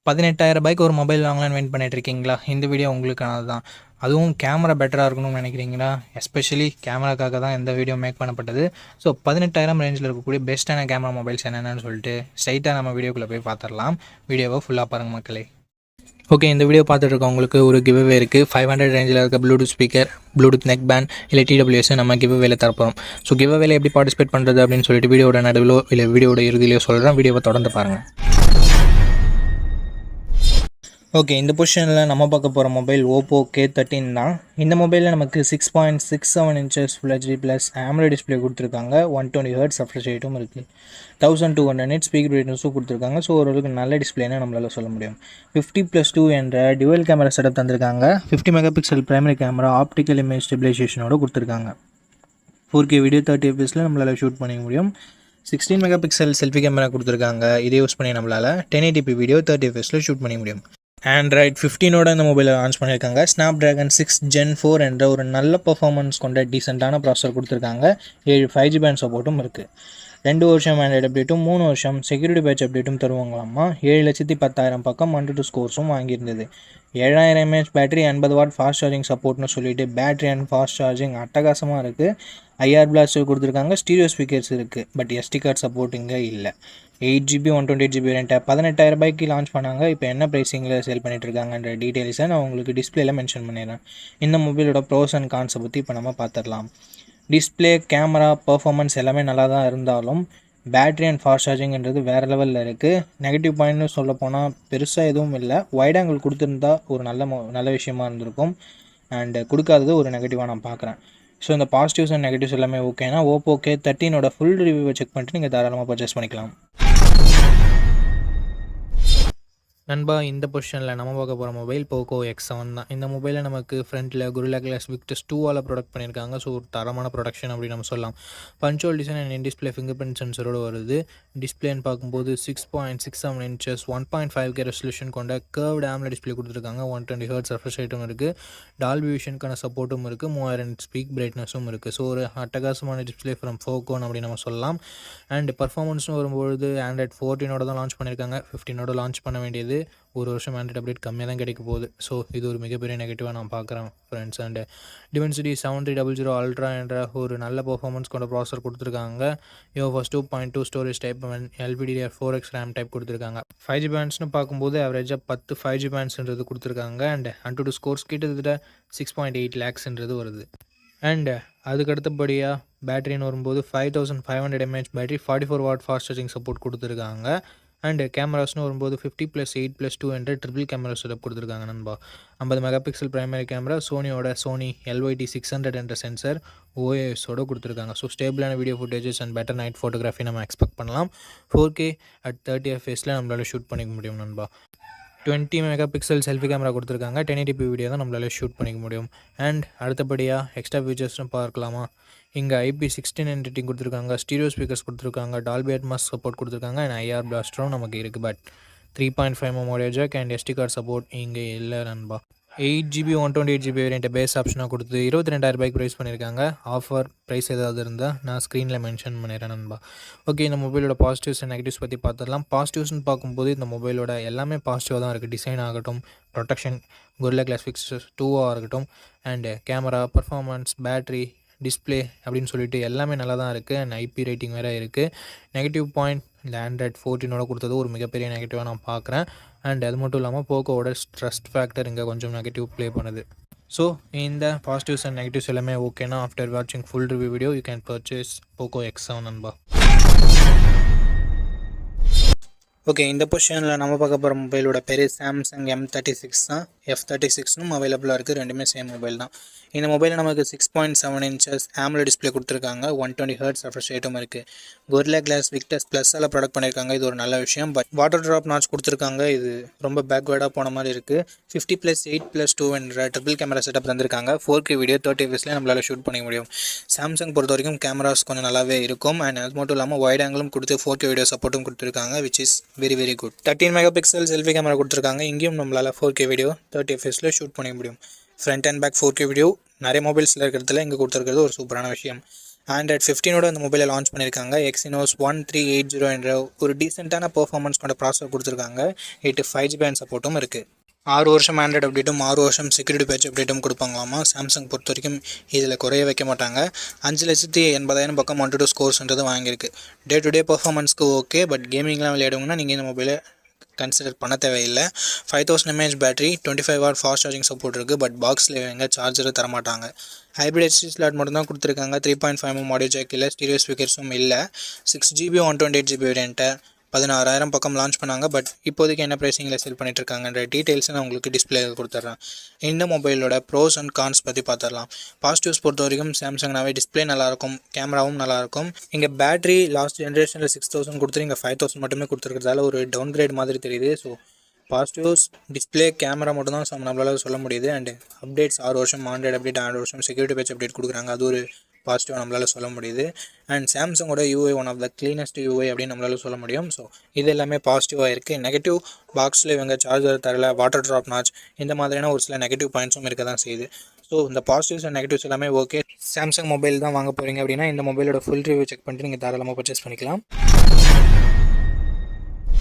ரூபாய்க்கு ஒரு மொபைல் வாங்கலாம்னு வெயிட் பண்ணிட்டு இருக்கீங்களா? இந்த வீடியோ உங்களுக்கானது தான். அதுவும் கேமரா பெட்டராக இருக்கணும்னு நினைக்கிறீங்களா? எஸ்பெஷலி கேமராக்காக தான் இந்த வீடியோ மேக் பண்ணப்பட்டது. ஸோ 18,000 ரேஞ்சில் இருக்கக்கூடிய பெஸ்ட்டான கேமரா மொபைல்ஸ் என்னென்னு சொல்லிட்டு ஸ்ட்ரைட்டாக நம்ம வீடியோக்குள்ளே போய் பார்த்துடலாம். வீடியோவை ஃபுல்லாக பாருங்கள் மக்களே. ஓகே, இந்த வீடியோ பார்த்துட்டு இருக்கவங்களுக்கு ஒரு கிவ்அவே இருக்குது. 500 ரேஞ்சில் இருக்க Bluetooth speaker, Bluetooth neck band இல்லை TWS நம்ம கிவ்அவேல தரப்போம். ஸோ கிவ்அவேல எப்படி பார்ட்டிசிபேட் பண்ணுறது அப்படின்னு சொல்லிட்டு வீடியோட நடுவிலோ இல்லை வீடியோட இறுதியிலோ சொல்கிறேன். வீடியோவை தொடர்ந்து பாருங்கள். ஓகே, இந்த பொசிஷனில் நம்ம பார்க்க போகிற மொபைல் Oppo K13 தான். இந்த மொபைலில் நமக்கு 6.67 inches Full HD plus AMOLED display கொடுத்துருக்காங்க. 120 Hz refresh rateம் இருக்குது. 1200 nits ஸ்பீக்கர் பிரைட்னஸும் கொடுத்துருக்காங்க. ஸோ ஓரளவுக்கு நல்ல டிஸ்பிளேன்னு நம்மளால் சொல்ல முடியும். 50+2 என்ற டியூவல் கேமரா செட்டப் தந்திருக்காங்க. 50 MP primary camera optical image ஸ்டெபிலைசேஷனோடு கொடுத்துருக்காங்க. 4K வீடியோ 30 fps நம்மளால் ஷூட் பண்ணிக்க முடியும். 16 MP செல்ஃபி கேமரா கொடுத்துருக்காங்க. இதை யூஸ் பண்ணி நம்மளால் 1080p வீடியோ 30 fps ஷூட் பண்ணிக்க முடியும். Android 15ஓட இந்த மொபைலை லான்ச் பண்ணியிருக்காங்க. Snapdragon 6 Gen 4 என்ற ஒரு நல்ல பர்ஃபார்மன்ஸ் கொண்ட டீசெண்டான ப்ராசஸர் கொடுத்துருக்காங்க. 7 5G பேண்ட் சப்போர்ட்டும் இருக்குது. 2 வருஷம் ஆண்ட்ராய்டு அப்டேட்டும் 3 வருஷம் செக்யூரிட்டி பேட்ச் அப்டேட்டும் தருவாங்களாமா. 7,10,000 பக்கம் 1-2 ஸ்கோர்ஸும் வாங்கியிருந்தது. 7000 mAh battery, 80 watt fast charging சப்போர்ட்னு சொல்லிட்டு பேட்டரி அண்ட் ஃபாஸ்ட் சார்ஜிங் அட்டகாசமாக இருக்குது. IR பிளாஸ்டர் கொடுத்துருக்காங்க. ஸ்டீரியோ ஸ்பீக்கர்ஸ் இருக்குது. பட் SD கார்டு சப்போர்ட் இங்கே இல்லை. 8GB 128GB வேரியண்ட்டை 18,000 ரூபாய்க்கு லான்ச் பண்ணாங்க. இப்போ என்ன ப்ரைஸிங்கில் சேல் பண்ணிட்டு இருக்காங்கன்ற டீட்டெயில்ஸை நான் உங்களுக்கு டிஸ்பிளேல மென்ஷன் பண்ணிடுறேன். இந்த மொபைலோட ப்ரோஸ் அண்ட் கான்ஸை பற்றி இப்போ நம்ம பார்த்துடலாம். டிஸ்பிளே, கேமரா, பர்ஃபார்மன்ஸ் எல்லாமே நல்லா தான் இருந்தாலும் பேட்டரி அண்ட் ஃபாஸ்ட் சார்ஜிங்கிறது வேறு லெவலில் இருக்குது. நெகட்டிவ் பாயிண்ட்னு சொல்ல போனால் பெருசாக எதுவும் இல்லை. வைட் ஆங்கிள் கொடுத்துருந்தா ஒரு நல்ல விஷயமா இருந்திருக்கும். அண்டு கொடுக்காதது ஒரு நெகட்டிவாக நான் பார்க்குறேன். ஸோ இந்த பாசிட்டிவ்ஸ் அண்ட் நெகட்டிவ்ஸ் எல்லாமே ஓகேனா Oppo K13ஓட ஃபுல் ரிவ்யூவை செக் பண்ணிட்டு நீங்கள் தாராளமாக பர்ச்சேஸ் பண்ணிக்கலாம். நண்பா, இந்த பொசிஷனில் நம்ம பார்க்க போகிற மொபைல் Poco X7 தான். இந்த மொபைலில் நமக்கு ஃப்ரண்ட்டில் Gorilla Glass Victus 2ஆல் ப்ரொடக்ட் பண்ணியிருக்காங்க. ஸோ ஒரு தரமான ப்ரொடக்ஷன் அப்படின்னு நம்ம சொல்லலாம். பஞ்சுவல் design and in display fingerprint சென்சரோடு வருது. டிஸ்பிளேன்னு பார்க்கும்போது 6.67 inches 1.5K ரெசல்யூஷன் கொண்ட கர்வ்டு AMOLED டிஸ்பிளே கொடுத்துருக்காங்க. 120 Hz ரெஃப்ரெஷ் ரேட்டும் இருக்குது. டால்பி விஷனுக்கான சப்போர்ட்டும் இருக்குது. 3000 nits ஸ்பீக் பிரைட்னஸும் இருக்குது. ஸோ ஒரு அட்டகாசமான டிஸ்பிளே ஃப்ரம் Poco அப்படின்னு நம்ம சொல்லலாம். அண்ட் பர்ஃபார்மன்ஸ்னு வரும்பொழுது Android 14ஓட தான் லான்ச் பண்ணியிருக்காங்க. 15ஓட லான்ச் பண்ண வேண்டியது ஒரு வருஷம் ஆண்ட்ராய்டு அப்டேட் கம்மியாக தான் கிடைக்க போகுது. ஸோ இது ஒரு மிகப்பெரிய நெகட்டிவாக நான் பார்க்குறேன் ஃப்ரெண்ட்ஸ். அண்ட் Dimensity 7300 Ultra என்ற ஒரு நல்ல பர்ஃபார்மன்ஸ் கொண்ட ப்ராசஸர் கொடுத்துருக்காங்க. UFS 2.2 storage type and LPDDR4X RAM type கொடுத்துருக்காங்க. 5G பேண்ட்ஸ்னு பார்க்கும்போது ஆவரேஜாக 10 5G பேண்ட்ஸ்ன்றது கொடுத்துருக்காங்க. அண்ட் ANTUTU ஸ்கோர்ஸ் கிட்டத்தட்ட 6.8 lakhsன்றது வருது. அண்ட் அதுக்கு அடுத்தபடியாக பேட்டரின்னு வரும்போது 5500 mAh battery, 44 what fast charging support கொடுத்துருக்காங்க. அண்ட் கேமராஸ்னு வரும்போது 50+8+2 என்ற ட்ரிபிள் கேமரா செட்டப் கொடுத்துருக்காங்க நண்பா. 50 MP பிரைமரி கேமரா, சோனியோட Sony LYT600 என்ற சென்சர் OISஓட கொடுத்துருக்காங்க. ஸோ ஸ்டேபிளான video footages and better night photography நம்ம எக்ஸ்பெக்ட் பண்ணலாம். 4K at 30 fps நம்மளால் ஷூட் பண்ணிக்க முடியும் நண்பா. 20 MP செல்ஃபி கேமரா கொடுத்துருக்காங்க. 1080p வீடியோ தான் நம்மளால் ஷூட் பண்ணிக்க முடியும். அண்ட் அடுத்தபடியாக எக்ஸ்ட்ரா ஃபீச்சர்ஸ்னு பார்க்கலாமா? இங்கே IP16 ரேட்டிங் கொடுத்துருக்காங்க. ஸ்டீரியோ ஸ்பீக்கர்ஸ் கொடுத்துருக்காங்க. டால்பி அட்மாஸ் சப்போர்ட் கொடுத்துருக்காங்க. அண்ட் IR பிளாஸ்டரும் நமக்கு இருக்குது. But 3.5mm audio jack and SD card support இங்கே இல்லை நண்பா. 8GB 128GB வேரியண்ட்டை பேஸ் ஆப்ஷனாக கொடுத்து 22,000 ரூபாய்க்கு ப்ரைஸ் பண்ணியிருக்காங்க. ஆஃபர் ப்ரைஸ் ஏதாவது இருந்தால் நான் ஸ்க்ரீனில் மென்ஷன் பண்ணிடுறேன் நண்பா. ஓகே, இந்த மொபைலோட பாசிட்டிவ்ஸ் அண்ட் நெகட்டிவ்ஸ் பற்றி பார்த்துடலாம். பாசிட்டிவ்ஸ்னு பார்க்கும்போது இந்த மொபைலோட எல்லாமே பாசிட்டிவாக தான் இருக்குது. டிசைன் ஆகட்டும், ப்ரொடெக்ஷன், Gorilla Glass Victus 2ஆக இருக்கட்டும், and camera, performance, battery, display அப்படின்னு சொல்லிட்டு எல்லாமே நல்லா தான் இருக்குது. அண்ட் IP ரேட்டிங் வேறு இருக்குது. நெகட்டிவ் பாயிண்ட் இந்த Android 14ஓட கொடுத்தது ஒரு மிகப்பெரிய நெகட்டிவாக நான் பார்க்குறேன். அண்ட் அது மட்டும் இல்லாமல் போக்கோவோட ட்ரஸ்ட் ஃபேக்டர் இங்கே கொஞ்சம் நெகட்டிவ் ப்ளே பண்ணுது. ஸோ இந்த பாசிட்டிவ்ஸ் அண்ட் நெகட்டிவ்ஸ் எல்லாமே ஓகேனா ஆஃப்டர் வாட்சிங் full review video you can purchase Poco X7 நண்பா. ஓகே, இந்த பொசிஷனில் நம்ம பார்க்க போகிற மொபைலோட பேர் Samsung M36 தான். F36னும் அவைலபிளாக இருக்குது. ரெண்டுமே சேம் மொபைல் தான். இந்த மொபைலில் நமக்கு 6.7 inches AMOLED டிஸ்பிளே கொடுத்துருக்காங்க. 120 Hz ரெஃப்ரெஷ் ரேட்டும் இருக்குது. Gorilla Glass Victus +all product பண்ணியிருக்காங்க. இது ஒரு நல்ல விஷயம். பட் வாட்டர் ட்ராப் நாட்ச் கொடுத்துருக்காங்க. இது ரொம்ப பேக்வேர்டாக போன மாதிரி இருக்குது. 50+8+2 என்ற ட்ரிபிள் கேமரா செட்டப் தந்திருக்காங்க. 4K வீடியோ 30 fps நம்மளால் ஷூட் பண்ணிக்க முடியும். சாம்சங் பொறுத்த வரைக்கும் கேமராஸ் கொஞ்சம் நல்லாவே இருக்கும். அண்ட் அது மட்டும் இல்லாமல் வைட் ஆங்கிளும் கொடுத்து 4K வீடியோ சப்போர்ட்டும் கொடுத்துருக்காங்க. Which is very good. 13 MP selfie camera கொடுத்துருக்காங்க. இங்கேயும் நம்மளால் 4K வீடியோ 30 fps ஷூட் பண்ணிக்க முடியும். Front and back 4K video நிறைய மொபைல்ஸில் இருக்கிறதுல இங்கே கொடுத்துருக்கிறது ஒரு சூப்பரான விஷயம். ஆண்ட்ராய்ட் 15ஓட அந்த மொபைலை லான்ச் பண்ணியிருக்காங்க. Exynos 1380 என்ற ஒரு டீசெண்டான பெர்ஃபார்மன்ஸ் கொண்ட ப்ராசஸர் கொடுத்துருக்காங்க. 5G பேண்ட் சப்போர்ட்டும் இருக்குது. 6 வருஷம் ஆண்ட்ராய்டு அப்டேட்டும் 6 வருஷம் செக்யூரிட்டி பேட்ச் அப்டேட்டும் கொடுப்பாங்களாமா. சாம்சங் பொறுத்த வரைக்கும் இதில் குறைய வைக்க மாட்டாங்க. 5,80,000 பக்கம் 1-2 ஸ்கோர்ஸ்ன்றது வாங்கியிருக்கு. டே டு டே பர்ஃபார்மன்ஸ்க்கு ஓகே, பட் கேமிங்லாம் விளையாடுங்கன்னா நீங்கள் இந்த மொபைலை கன்சிடர் பண்ண தேவையில்லை. 5000 mAh battery, 25 watt fast charging support இருக்குது. பட் பாக்ஸில் எங்கே சார்ஜரை தரமாட்டாங்க. ஹைப்ரிட் SD ஸ்லாட் மட்டும் தான் கொடுத்துருக்காங்க. 3.5mm ஆடியோ ஜாக் இல்லை, ஸ்டீரியோ ஸ்பீக்கர்ஸும் இல்லை. 6GB 128GB வேரியண்ட்டை 16,000 பக்கம் லான்ச் பண்ணாங்க. பட் இப்போதைக்கு என்ன ப்ரைஸிங்கில் செல் பண்ணிட்டுருக்காங்கன்ற டீட்டெயில்ஸை நான் உங்களுக்கு டிஸ்பிளேயில் கொடுத்துட்றேன். இந்த மொபைலோட ப்ரோஸ் அண்ட் கான்ஸ் பற்றி பார்த்துடலாம். பாசிட்டிவ்ஸ் பொறுத்த வரைக்கும் சாம்சங்னாவே டிஸ்பிளே நல்லாயிருக்கும், கேமராவும் நல்லாயிருக்கும். இங்கே பேட்டரி லாஸ்ட் ஜென்ரேஷனில் 6000 கொடுத்துரு, இங்கே 5000 மட்டுமே கொடுத்துருக்கிறதால ஒரு டவுன் கிரேட் மாதிரி தெரியுது. ஸோ பாசிட்டிவ்ஸ் டிஸ்பிளே, கேமரா மட்டும் தான் நம்மளால் சொல்ல முடியுது. அண்ட் அப்டேட்ஸ் 6 வருஷம் ஆண்ட்ராய்டு அப்டேட், 6 வருஷம் செக்யூரிட்டி பேட்ச் அப்டேட் கொடுக்குறாங்க. அது ஒரு பாசிட்டிவாக நம்மளால் சொல்ல முடியுது. அண்ட் சாம்சங்கோட UI one of the cleanest UI அப்படின்னு நம்மளால் சொல்ல முடியும். ஸோ இது எல்லாமே பாசிட்டிவாக இருக்குது. நெகட்டிவ் பாக்ஸில் இவங்க சார்ஜர் தரல, வாட்டர் ட்ராப் நாச், இந்த மாதிரியான ஒரு சில நெகட்டிவ் பாயிண்ட்ஸும் இருக்க தான் செய்யுது. ஸோ இந்த பாசிட்டிவ்ஸ் அண்ட் நெகட்டிவ்ஸ் எல்லாமே ஓகே. சாம்சங் மொபைல் தான் வாங்க போகிறீங்க அப்படின்னா இந்த மொபைலோட ஃபுல் ரிவ்யூ செக் பண்ணிட்டு நீங்கள் தாராளமாக பர்ச்சேஸ் பண்ணிக்கலாம்.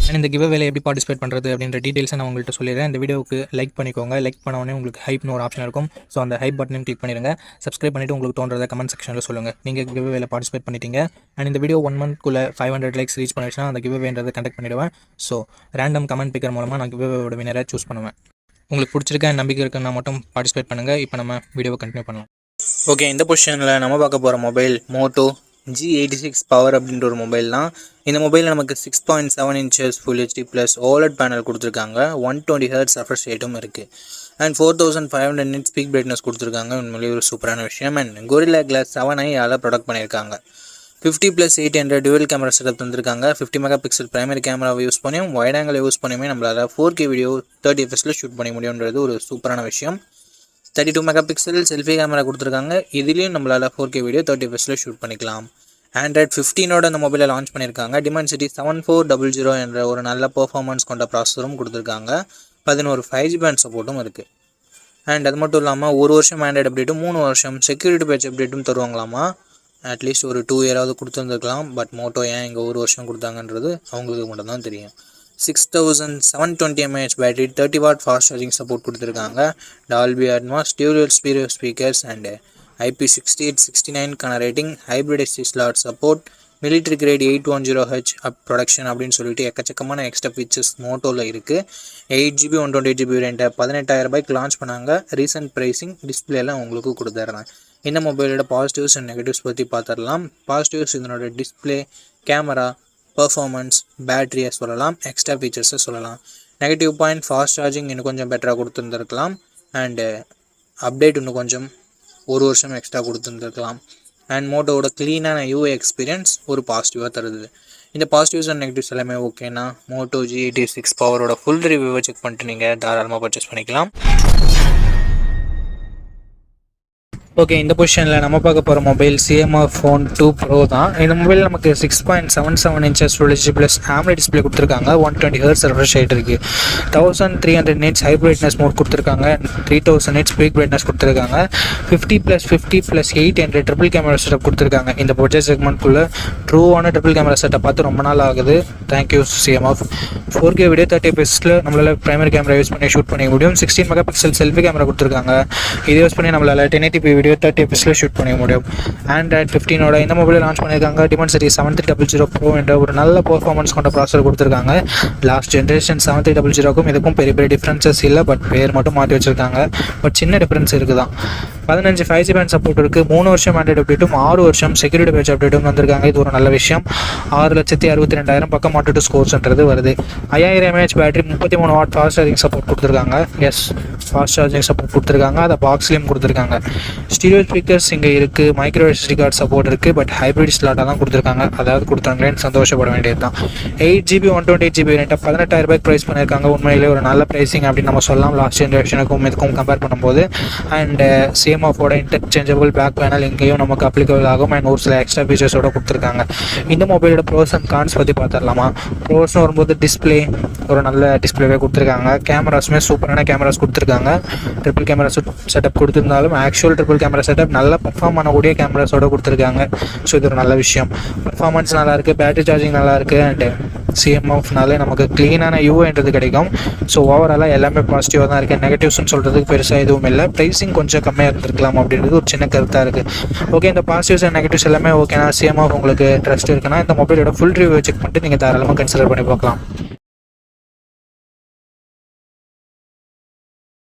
அண்ட் இந்த கிவ் அவேல எப்படி பார்ட்டிசிபேட் பண்ணுறது அப்படின்ற டீட்டெயில்ஸை நான் உங்கள்கிட்ட சொல்லிடுறேன். இந்த வீடியோவுக்கு லைக் பண்ணிக்கோங்க. லைக் பண்ண உடனே உங்களுக்கு ஹைப்னு ஒரு ஆப்ஷன் இருக்கும். ஸோ அந்த ஹைப் பட்டனையும் கிளிக் பண்ணிடுங்க. சப்ஸ்கிரைப் பண்ணிவிட்டு உங்களுக்கு தோன்றதை கமெண்ட் செக்ஷனில் சொல்லுங்கள். நீங்கள் கிவ் அவேல பார்ட்டிசிபேட் பண்ணிட்டீங்க. அண்ட் இந்த வீடியோ 1 மந்த்க்குள்ளே 500 லைக்ஸ் ரீச் பண்ணிடுச்சுன்னா அந்த கிவ் அவேன்றது கண்டக்ட் பண்ணிவிடுவேன். ஸோ ரேண்டம் கமெண்ட் பிக்கர் மூலமாக நான் கிவ் அவேவோட வினரை சூஸ் பண்ணுவேன். உங்களுக்கு பிடிச்சிருக்க நம்பிக்கை இருக்குன்னா மட்டும் பார்ட்டிசிபேட் பண்ணுங்கள். இப்போ நம்ம வீடியோவை கண்டினியூ பண்ணலாம். ஓகே, இந்த பொசிஷனில் நம்ம பார்க்க போகிற மொபைல் மோட்டோ G86 பவர் அப்படின்ற ஒரு மொபைல் தான். இந்த மொபைலில் நமக்கு 6.7 inches full HD plus OLED panel கொடுத்துருக்காங்க. 120 Hz ரெஃப்ரெஷ் ரேட்டும் இருக்குது. அண்ட் 4500 nits ஸ்பீக் பிரைட்னஸ் கொடுத்துருக்காங்க. உண்மையிலேயே ஒரு சூப்பரான விஷயம். அண்ட் Gorilla Glass 7i யால் ப்ரொடக்ட் பண்ணியிருக்காங்க. 50+8 டியூவல் கேமரா செட்டப் தந்திருக்காங்க. 50 MP பிரைமரி கேமராவை யூஸ் பண்ணியும் வைட் ஆங்கிள் யூஸ் பண்ணியுமே நம்மளால் 4K வீடியோ 30 fps ஷூட் பண்ண முடியுன்றது ஒரு சூப்பரான விஷயம். 32 MP செல்ஃபி கேமரா கொடுத்துருக்காங்க. இதுலேயும் நம்மளால் 4K வீடியோ 30 fps ஷூட் பண்ணிக்கலாம். ஆண்ட்ராய்ட் 15ஓட அந்த மொபைலை லான்ச் பண்ணியிருக்காங்க. Dimensity 7400 என்ற ஒரு நல்ல பெர்ஃபார்மன்ஸ் கொண்ட ப்ராசஸரும் கொடுத்துருக்காங்க. 11 5G பேண்ட் சப்போர்ட்டும் இருக்குது. அண்ட் அது மட்டும் இல்லாமல் 1 வருஷம் ஆண்ட்ராய்டு அப்டேட்டும் 3 வருஷம் செக்யூரிட்டி பேட்ச் அப்டேட்டும் தருவாங்களாமா. அட்லீஸ்ட் ஒரு 2 இயராவது கொடுத்துருந்துருக்கலாம். பட் மோட்டோ ஏன் இங்கே 1 வருஷம் கொடுத்தாங்கன்றது அவங்களுக்கு மட்டும் தான் தெரியும். 6720 mAh battery, 30 watt fast charging support கொடுத்துருக்காங்க. Dolby Atmos, dual stereo speakers and IP68-69 rating, hybrid SD slot support, military grade 810H protection அப்படின்னு சொல்லிட்டு எக்கச்சக்கமான எக்ஸ்ட்ரா ஃபீச்சர்ஸ் மோட்டோவில் இருக்குது. 8GB 128GB வேரியண்ட்டை 18,000 ரூபாய்க்கு லான்ச் பண்ணாங்க. ரீசன்ட் ப்ரைஸிங் டிஸ்பிளேலாம் உங்களுக்கு கொடுத்துட்றேன். இந்த மொபைலோட பாசிட்டிவ்ஸ் அண்ட் நெகட்டிவ்ஸ் பற்றி பார்த்துடலாம். பாசிட்டிவ்ஸ் இதனோட டிஸ்பிளே, கேமரா, பர்ஃபார்மன்ஸ், பேட்டரியை சொல்லலாம், எக்ஸ்ட்ரா ஃபீச்சர்ஸை சொல்லலாம். நெகட்டிவ் பாயிண்ட், ஃபாஸ்ட் சார்ஜிங் இன்னும் கொஞ்சம் பெட்டராக கொடுத்துருந்துருக்கலாம். அண்டு அப்டேட் இன்னும் கொஞ்சம் 1 வருஷம் எக்ஸ்ட்ரா கொடுத்துருந்துருக்கலாம். அண்ட் மோட்டோவோட க்ளீனான UI எக்ஸ்பீரியன்ஸ் ஒரு பாசிட்டிவாக தருது. இந்த பாசிட்டிவ்ஸ் அண்ட் நெகட்டிவ்ஸ் எல்லாமே ஓகேனா மோட்டோ G86 பவரோட ஃபுல் ரிவ்யூவை செக் பண்ணிட்டு நீங்கள் தாராளமாக பர்ச்சேஸ் பண்ணிக்கலாம். ஓகே, இந்த பொசிஷனில் நம்ம பார்க்க போகிற மொபைல் CMR Phone 2 Pro தான். இந்த மொபைல் நமக்கு 6.77 inches full HD plus AMOLED display கொடுத்துருக்காங்க. 120 Hz ரெஃப்ரெஷ் ரேட் இருக்குது. 1300 nits ஹை பிரைட்னஸ் மோட் கொடுத்துருக்காங்க. 3000 nits ஸ்பீக் பிரைட்னஸ் கொடுத்துருக்காங்க. 50+50+8 ட்ரிபிள் கேமரா செட்டப் கொடுத்துருக்காங்க. இந்த பட்ஜெட் செக்மெண்ட்குள்ளே ட்ரூவான ட்ரிபிள் கேமரா செட்டப் பார்த்து ரொம்ப நாள் ஆகுது. Thank you CMR. 4K video 30 fps நம்மளால் பிரைமரி கேமரா யூஸ் பண்ணி ஷூட் பண்ணிக்க முடியும். 16 MP செல்ஃபி கேமரா கொடுத்துருக்காங்க. இதை யூஸ் பண்ணி நம்மளால் 1080p வீடியோ 30 fps ஷூட் பண்ணிக்க முடியும். ஆண்ட்ராய்ட் 15ஓட இந்த மொபைலை லான்ச் பண்ணியிருக்காங்க. Dimensity 7300 Pro என்ற ஒரு நல்ல பெர்ஃபார்மன்ஸ் கொண்ட ப்ராசஸர் கொடுத்துருக்காங்க. லாஸ்ட் ஜென்ரேஷன் 7300க்கும் இதுக்கும் பெரிய பெரிய டிஃப்ரென்சஸ் இல்லை. பட் பேர் மட்டும் மாற்றி வச்சுருக்காங்க. பட் சின்ன டிஃப்ரென்ஸ் இருக்குது தான். 15 5G பேண்ட் சப்போர்ட் இருக்குது. 3 வருஷம் ஆண்ட்ராய்டு அப்டேட்டும் 6 வருஷம் செக்யூரிட்டி பேட்ச் அப்டேட்டும் வந்திருக்காங்க. இது ஒரு நல்ல விஷயம். 6,62,000 பக்கம் 1-2 ஸ்கோர்ஸ்ன்றது வருது. 5000 mAh battery, 33 what fast charging support கொடுத்துருக்காங்க. ஃபாஸ்ட் சார்ஜிங் சப்போர்ட் கொடுத்துருக்காங்க. அதை பாக்ஸ்லேயும் கொடுத்துருக்காங்க. ஸ்டீரியோ ஸ்பீக்கர்ஸ் இங்கே இருக்குது. மைக்ரோ SD கார்டு சப்போர்ட் இருக்குது. பட் ஹைப்ரிட் ஸ்லாட்டாக தான் கொடுத்துருக்காங்க. அதாவது கொடுத்தாங்களேன்னு சந்தோஷப்பட வேண்டியது தான். 8GB 128GB வேரியண்ட்டை 18,000 ரூபாய்க்கு ப்ரைஸ் பண்ணியிருக்காங்க. உண்மையிலே ஒரு நல்ல ப்ரைஸிங் அப்படின்னு நம்ம சொல்லலாம். லாஸ்ட் ஜென்ரேஷனுக்கும் இதுக்கும் கம்பேர் பண்ணும்போது. அண்ட் CMR-ஓட இன்டர்சேஞ்சபிள் பேக் பேனல் இங்கேயும் நமக்கு அப்ளிகபிள் ஆகும். அண்ட் ஒரு சில எக்ஸ்ட்ரா ஃபீச்சர்ஸோடு கொடுத்துருக்காங்க. இந்த மொபைலோட ப்ரோஸ் அண்ட் கான்ஸ் பற்றி பார்த்துடலாமா? ப்ரோஸ்னு வரும்போது டிஸ்பிளே ஒரு நல்ல டிஸ்பிளேவே கொடுத்துருக்காங்க. கேமராஸுமே சூப்பரான கேமராஸ் கொடுத்துருக்காங்க. ட்ரிபிள் கேமரா செட்டப் கொடுத்துருந்தாலும் ஆக்சுவல் ட்ரிபிள் கேமரா செட்டப் நல்லா பர்ஃபார்ம் பண்ணக்கூடிய கேமராஸோட கொடுத்துருக்காங்க. ஸோ இது ஒரு நல்ல விஷயம். பர்ஃபார்மன்ஸ் நல்லாயிருக்கு, பேட்டரி சார்ஜிங் நல்லாயிருக்கு, அண்ட் CMFனாலே நமக்கு க்ளீனான யூஐன்றது கிடைக்கும். ஸோ ஓவராலாக எல்லாமே பாசிட்டிவாக தான் இருக்குது. நெகட்டிவ்ஸ்னு சொல்கிறதுக்கு பெருசாக எதுவும் இல்லை. ப்ரைஸிங் கொஞ்சம் கம்மியாக இருந்திருக்கலாம் அப்படின்றது ஒரு சின்ன கருத்தாக இருக்குது. ஓகே, இந்த பாசிட்டிவ்ஸ் அண்ட் நெகட்டிவ்ஸ் எல்லாமே ஓகேனா CMF உங்களுக்கு ட்ரஸ்ட் இருக்குன்னா இந்த மொபைலோட ஃபுல் ரிவ்யூ செக் பண்ணிட்டு நீங்கள் தாராளமாக கன்சிடர் பண்ணி பார்க்கலாம்.